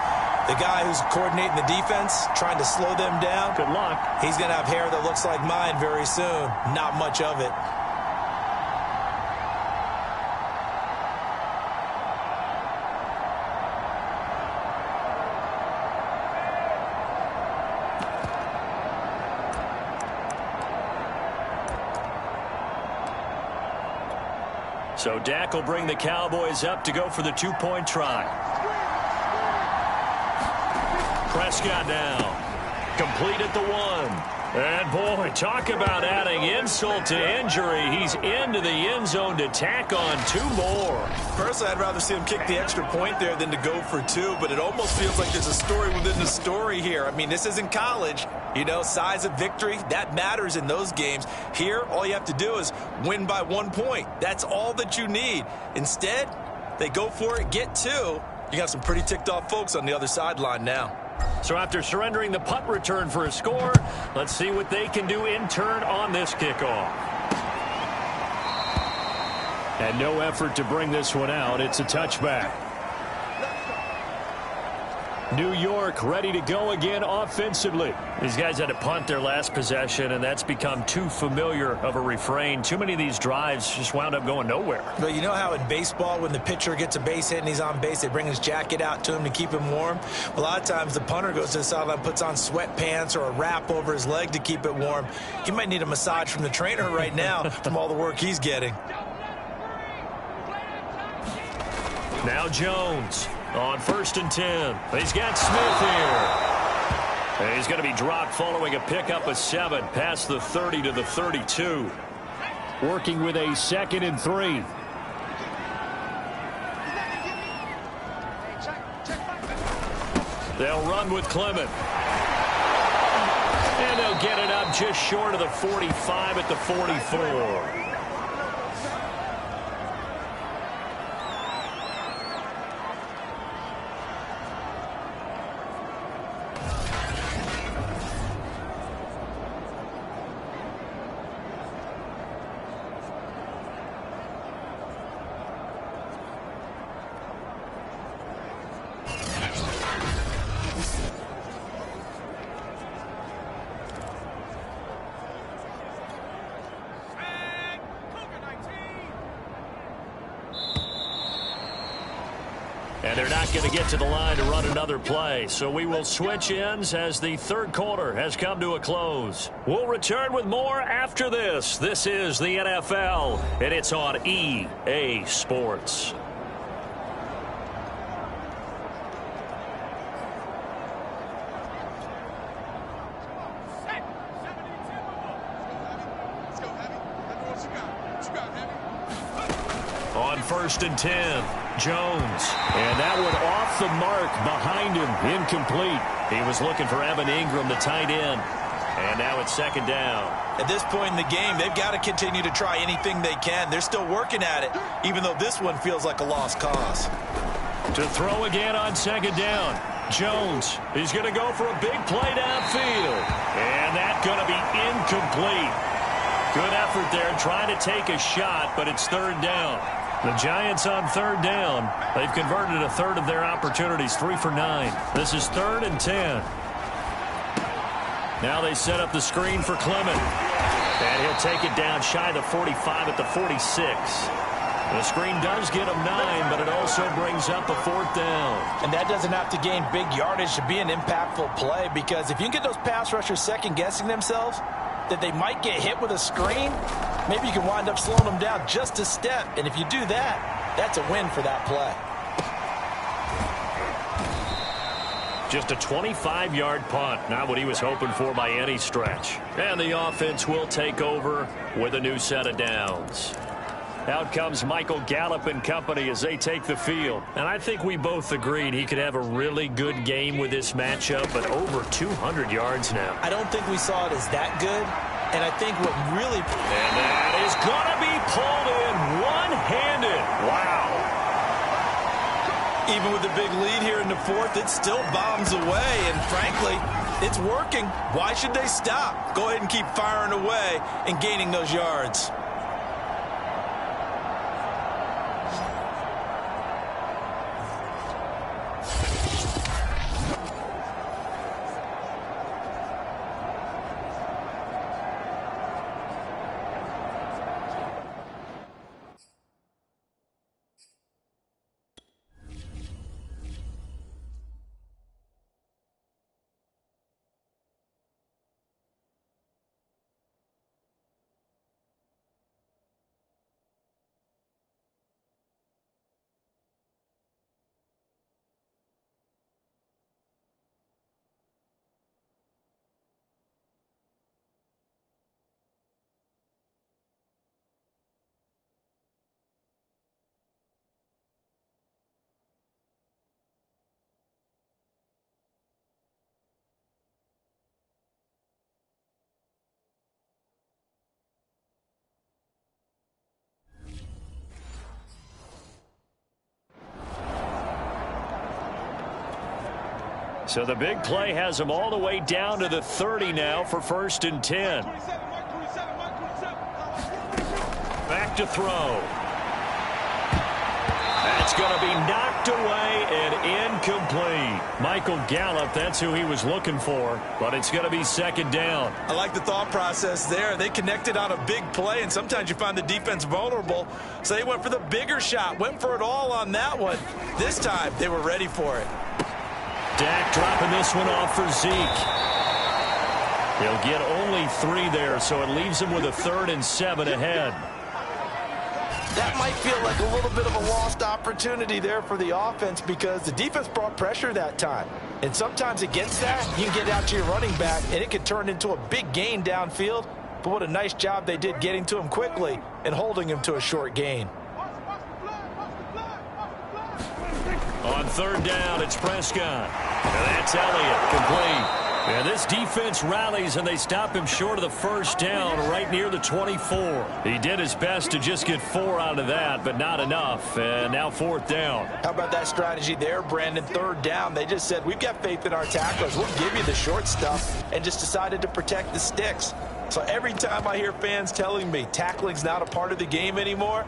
C: the guy who's coordinating the defense, trying to slow them down.
B: Good luck.
C: He's going to have hair that looks like mine very soon. Not much of it.
B: So Dak will bring the Cowboys up to go for the 2-point try. Prescott now. Complete at the 1. And, boy, talk about adding insult to injury. He's into the end zone to tack on 2 more.
C: Personally, I'd rather see him kick the extra point there than to go for 2, but it almost feels like there's a story within the story here. I mean, this isn't college. You know, size of victory, that matters in those games. Here, all you have to do is win by 1 point. That's all that you need. Instead, they go for it, get 2. You got some pretty ticked off folks on the other sideline now.
B: So after surrendering the punt return for a score, let's see what they can do in turn on this kickoff. And no effort to bring this one out. It's a touchback. New York ready to go again offensively. These guys had to punt their last possession, and that's become too familiar of a refrain. Too many of these drives just wound up going nowhere.
C: But you know how in baseball, when the pitcher gets a base hit and he's on base, they bring his jacket out to him to keep him warm? A lot of times the punter goes to the sideline, puts on sweatpants or a wrap over his leg to keep it warm. He might need a massage from the trainer right now from all the work he's getting.
B: Now Jones on 1st and 10. He's got Smith here. And he's going to be dropped following a pickup of 7 past the 30 to the 32. Working with a 2nd and 3. They'll run with Clement. And they'll get it up just short of the 45 at the 44. And they're not going to get to the line to run another play. So we will switch ends as the third quarter has come to a close. We'll return with more after this. This is the NFL, and it's on EA Sports. On 1st and 10, Jones. And that one off the mark behind him, incomplete. He was looking for Evan Ingram, the tight end. And now it's 2nd down.
C: At this point in the game, they've got to continue to try anything they can. They're still working at it, even though this one feels like a lost cause.
B: To throw again on 2nd down. Jones, he's going to go for a big play downfield. And that's going to be incomplete. Good effort there trying to take a shot, but it's third down. The Giants on third down. They've converted a third of their opportunities, 3 for 9. This is 3rd and 10. Now they set up the screen for Clement. And he'll take it down shy of the 45 at the 46. The screen does get him 9, but it also brings up a 4th down.
C: And that doesn't have to gain big yardage to be an impactful play, because if you can get those pass rushers second-guessing themselves that they might get hit with a screen, maybe you can wind up slowing them down just a step. And if you do that, that's a win for that play.
B: Just a 25-yard punt, not what he was hoping for by any stretch. And the offense will take over with a new set of downs. Out comes Michael Gallup and company as they take the field. And I think we both agreed he could have a really good game with this matchup, but over 200 yards now.
C: I don't think we saw it as that good. And I think what really...
B: And that is going to be pulled in one-handed. Wow.
C: Even with the big lead here in the 4th, it still bombs away. And frankly, it's working. Why should they stop? Go ahead and keep firing away and gaining those yards.
B: So the big play has them all the way down to the 30 now for 1st and 10. Back to throw. That's going to be knocked away and incomplete. Michael Gallup, that's who he was looking for, but it's going to be 2nd down.
C: I like the thought process there. They connected on a big play, and sometimes you find the defense vulnerable. So they went for the bigger shot, went for it all on that one. This time, they were ready for it.
B: Dak dropping this one off for Zeke. He'll get only 3 there, so it leaves him with a 3rd and 7 ahead.
C: That might feel like a little bit of a lost opportunity there for the offense, because the defense brought pressure that time. And sometimes against that, you can get out to your running back, and it could turn into a big gain downfield. But what a nice job they did getting to him quickly and holding him to a short gain.
B: On 3rd down, it's Prescott. And that's Elliott, complete. And this defense rallies, and they stop him short of the 1st down right near the 24. He did his best to just get 4 out of that, but not enough. And now 4th down.
C: How about that strategy there, Brandon? 3rd down. They just said, we've got faith in our tacklers. We'll give you the short stuff, and just decided to protect the sticks. So every time I hear fans telling me tackling's not a part of the game anymore,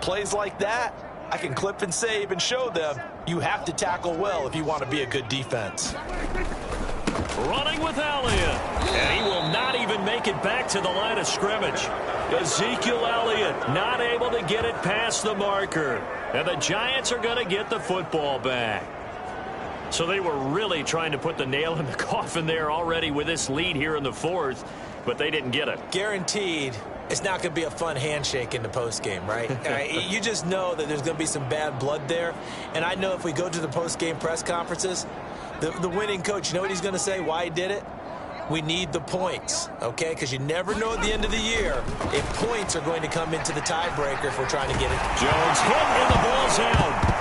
C: plays like that, I can clip and save and show them you have to tackle well if you want to be a good defense.
B: Running with Elliott, and he will not even make it back to the line of scrimmage. Ezekiel Elliott not able to get it past the marker, and the Giants are going to get the football back. So they were really trying to put the nail in the coffin there already with this lead here in the 4th, but they didn't get it.
C: Guaranteed it's not going to be a fun handshake in the postgame, right? You just know that there's going to be some bad blood there. And I know if we go to the postgame press conferences, the winning coach, you know what he's going to say, why he did it? We need the points, okay? Because you never know at the end of the year if points are going to come into the tiebreaker if we're trying to get it.
B: Jones hit and the ball's out.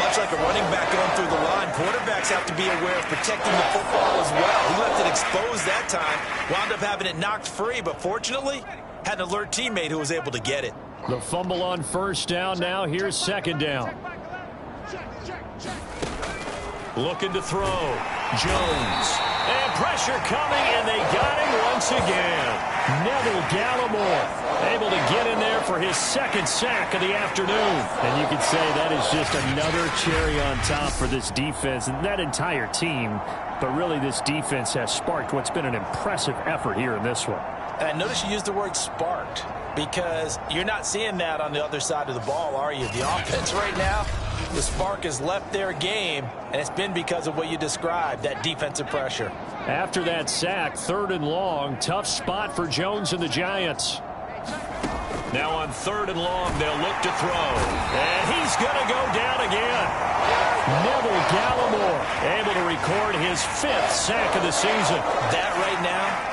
C: Much like a running back going through the line, quarterbacks have to be aware of protecting the football as well. He left it exposed that time, wound up having it knocked free, but fortunately, had an alert teammate who was able to get it.
D: The fumble on first down now. Here's second down. Looking to throw. Jones. And pressure coming, and they got him once again. Neville Gallimore able to get in there for his second sack of the afternoon. And you could say that is just another cherry on top for this defense and that entire team. But really, this defense has sparked what's been an impressive effort here in this one.
C: And I notice you used the word sparked because you're not seeing that on the other side of the ball, are you? The offense right now, the spark has left their game, and it's been because of what you described, that defensive pressure.
D: After that sack, 3rd and long, tough spot for Jones and the Giants. Now on 3rd and long, they'll look to throw. And he's going to go down again. Neville Gallimore able to record his 5th sack of the season.
C: That right now,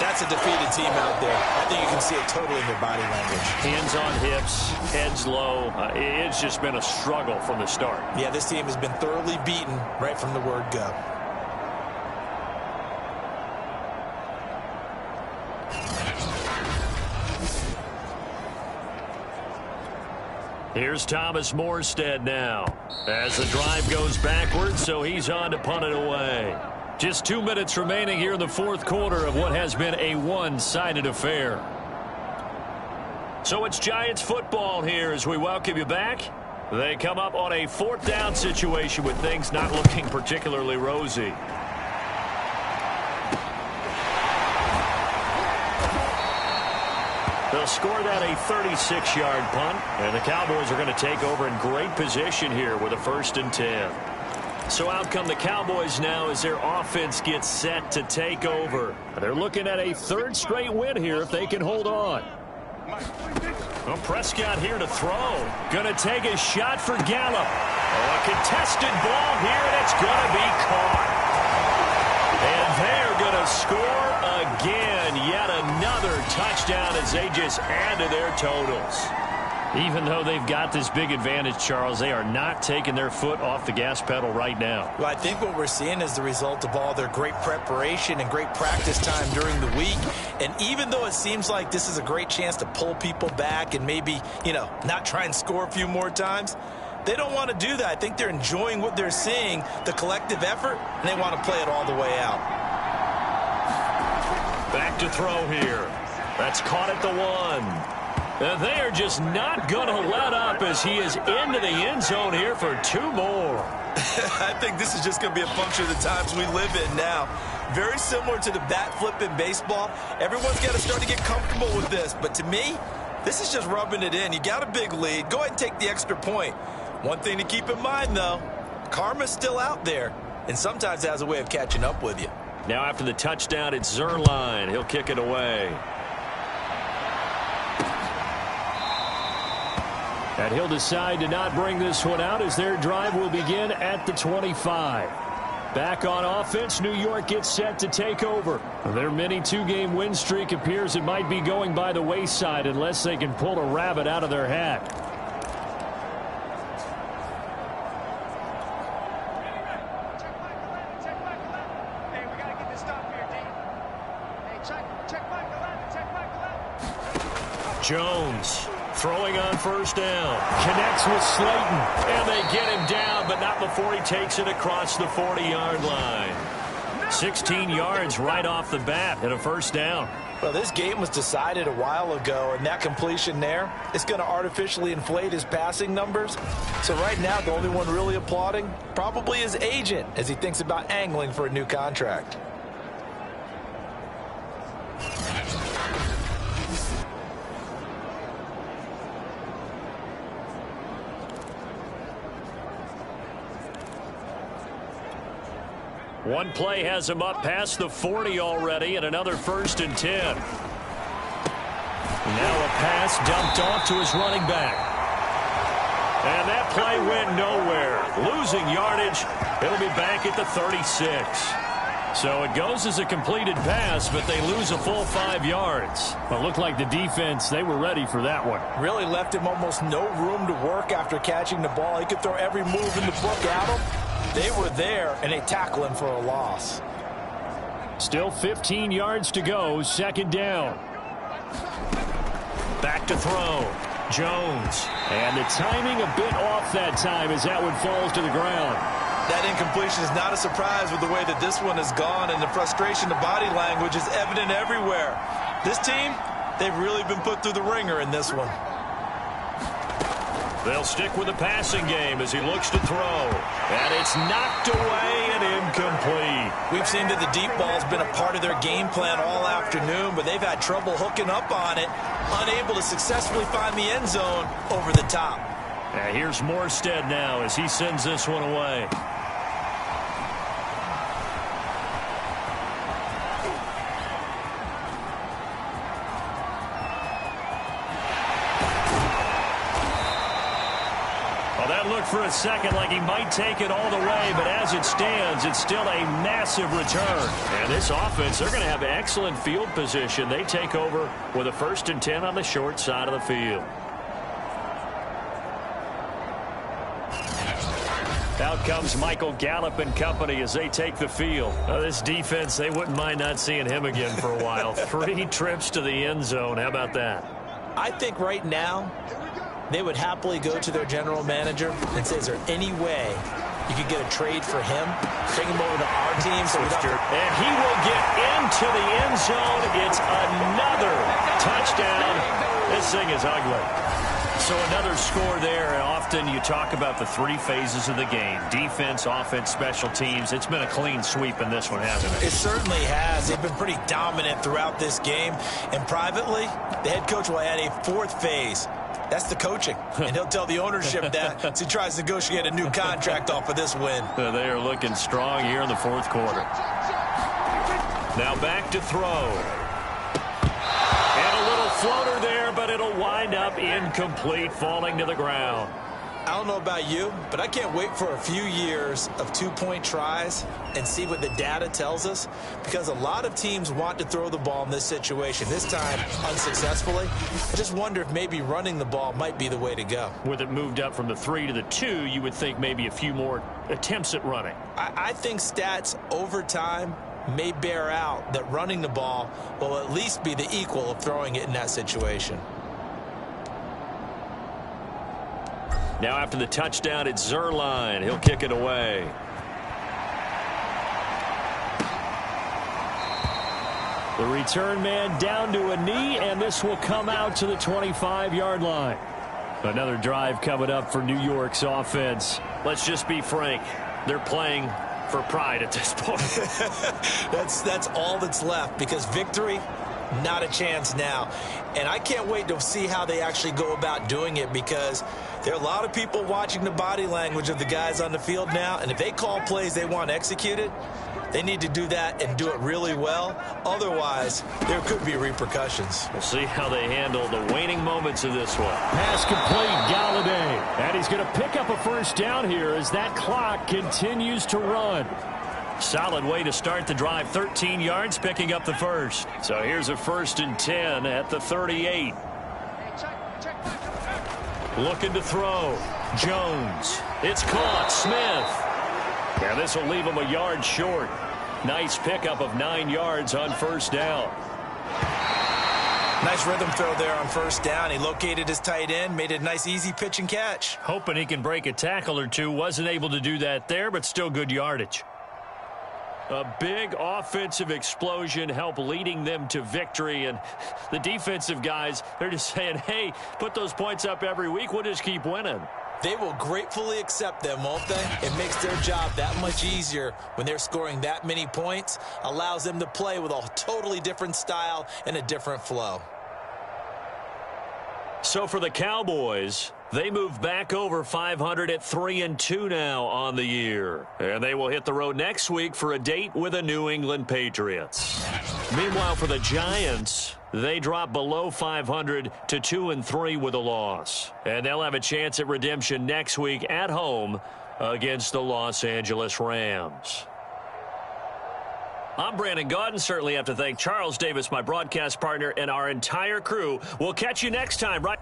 C: that's a defeated team out there. I think you can see it totally in their body language.
B: Hands on hips, heads low. It's just been a struggle from the start.
C: Yeah, this team has been thoroughly beaten right from the word go.
B: Here's Thomas Morstead now as the drive goes backwards, so he's on to punt it away. Just 2 minutes remaining here in the 4th quarter of what has been a one-sided affair. So it's Giants football here as we welcome you back. They come up on a 4th down situation with things not looking particularly rosy. They'll score that a 36-yard punt, and the Cowboys are going to take over in great position here with a 1st and 10. So out come the Cowboys now as their offense gets set to take over. They're looking at a 3rd straight win here if they can hold on. Well, Prescott here to throw. Going to take a shot for Gallup. Oh, a contested ball here, and it's going to be caught. And they're going to score again. Yet another touchdown as they just add to their totals. Even though they've got this big advantage, Charles, they are not taking their foot off the gas pedal right now.
C: Well, I think what we're seeing is the result of all their great preparation and great practice time during the week. And even though it seems like this is a great chance to pull people back and maybe, not try and score a few more times, they don't want to do that. I think they're enjoying what they're seeing, the collective effort, and they want to play it all the way out.
B: Back to throw here. That's caught at the 1. They are just not going to let up as he is into the end zone here for 2 more.
C: I think this is just going to be a function of the times we live in now. Very similar to the bat flip in baseball. Everyone's got to start to get comfortable with this. But to me, this is just rubbing it in. You got a big lead. Go ahead and take the extra point. One thing to keep in mind, though, karma's still out there. And sometimes it has a way of catching up with you.
B: Now after the touchdown, it's Zerline. He'll kick it away.
D: And he'll decide to not bring this one out as their drive will begin at the 25. Back on offense, New York gets set to take over. Their mini 2-game win streak appears it might be going by the wayside unless they can pull a rabbit out of their hat. Jones throwing on first down. Connects with Slayton. And they get him down, but not before he takes it across the 40-yard line. 16 yards right off the bat and a first down.
C: Well, this game was decided a while ago, and that completion there, it's going to artificially inflate his passing numbers. So right now, the only one really applauding probably his agent as he thinks about angling for a new contract.
B: One play has him up past the 40 already, and another 1st and 10. Now a pass dumped off to his running back. And that play went nowhere. Losing yardage. It'll be back at the 36. So it goes as a completed pass, but they lose a full 5 yards.
D: Well, it looked like the defense, they were ready for that one.
C: Really left him almost no room to work after catching the ball. He could throw every move in the book at him. They were there, and they tackle him for a loss.
D: Still 15 yards to go, 2nd down.
B: Back to throw. Jones. And the timing a bit off that time as that one falls to the ground.
C: That incompletion is not a surprise with the way that this one has gone, and the frustration, the body language is evident everywhere. This team, they've really been put through the ringer in this one.
B: They'll stick with the passing game as he looks to throw. And it's knocked away and incomplete.
C: We've seen that the deep ball's been a part of their game plan all afternoon, but they've had trouble hooking up on it, unable to successfully find the end zone over the top.
B: And here's Morstead now as he sends this one away. For a second like he might take it all the way, but as it stands, it's still a massive return. And this offense, they're going to have excellent field position. They take over with a 1st and 10 on the short side of the field. Out comes Michael Gallup and company as they take the field. This defense, they wouldn't mind not seeing him again for a while. 3 trips to the end zone. How about that?
C: I think right now, they would happily go to their general manager and say, is there any way you could get a trade for him? Bring him over to our team. So
B: and he will get into the end zone. It's another touchdown. This thing is ugly. So another score there. Often you talk about the 3 phases of the game. Defense, offense, special teams. It's been a clean sweep in this one, hasn't it?
C: It certainly has. They've been pretty dominant throughout this game. And privately, the head coach will add a 4th phase. That's the coaching, and he'll tell the ownership that as he tries to negotiate a new contract off of this win.
B: They are looking strong here in the 4th quarter. Now back to throw. And a little floater there, but it'll wind up incomplete, falling to the ground.
C: I don't know about you, but I can't wait for a few years of 2-point tries and see what the data tells us, because a lot of teams want to throw the ball in this situation. This time, unsuccessfully. I just wonder if maybe running the ball might be the way to go.
B: With it moved up from the 3 to the 2, you would think maybe a few more attempts at running.
C: I think stats over time may bear out that running the ball will at least be the equal of throwing it in that situation.
B: Now after the touchdown, it's Zerline. He'll kick it away. The return man down to a knee, and this will come out to the 25-yard line. Another drive coming up for New York's offense. Let's just be frank. They're playing for pride at this point.
C: That's all that's left, because victory, not a chance now. And I can't wait to see how they actually go about doing it, because there are a lot of people watching the body language of the guys on the field now, and if they call plays they want executed, they need to do that and do it really well. Otherwise, there could be repercussions.
B: We'll see how they handle the waning moments of this one. Pass complete, Galladay. And he's going to pick up a 1st down here as that clock continues to run. Solid way to start the drive. 13 yards, picking up the 1st. So here's a 1st and 10 at the 38. Looking to throw. Jones. It's caught. Smith. And this will leave him a yard short. Nice pickup of 9 yards on 1st down.
C: Nice rhythm throw there on 1st down. He located his tight end, made a nice easy pitch and catch.
B: Hoping he can break a tackle or two. Wasn't able to do that there, but still good yardage. A big offensive explosion help leading them to victory. And the defensive guys, they're just saying, hey, put those points up every week. We'll just keep winning.
C: They will gratefully accept them, won't they? It makes their job that much easier when they're scoring that many points. Allows them to play with a totally different style and a different flow.
B: So for the Cowboys, they move back over 500 at 3-2 now on the year. And they will hit the road next week for a date with the New England Patriots. Meanwhile, for the Giants, they drop below 500 to 2-3 with a loss. And they'll have a chance at redemption next week at home against the Los Angeles Rams. I'm Brandon Gaudin. Certainly have to thank Charles Davis, my broadcast partner, and our entire crew. We'll catch you next time, right?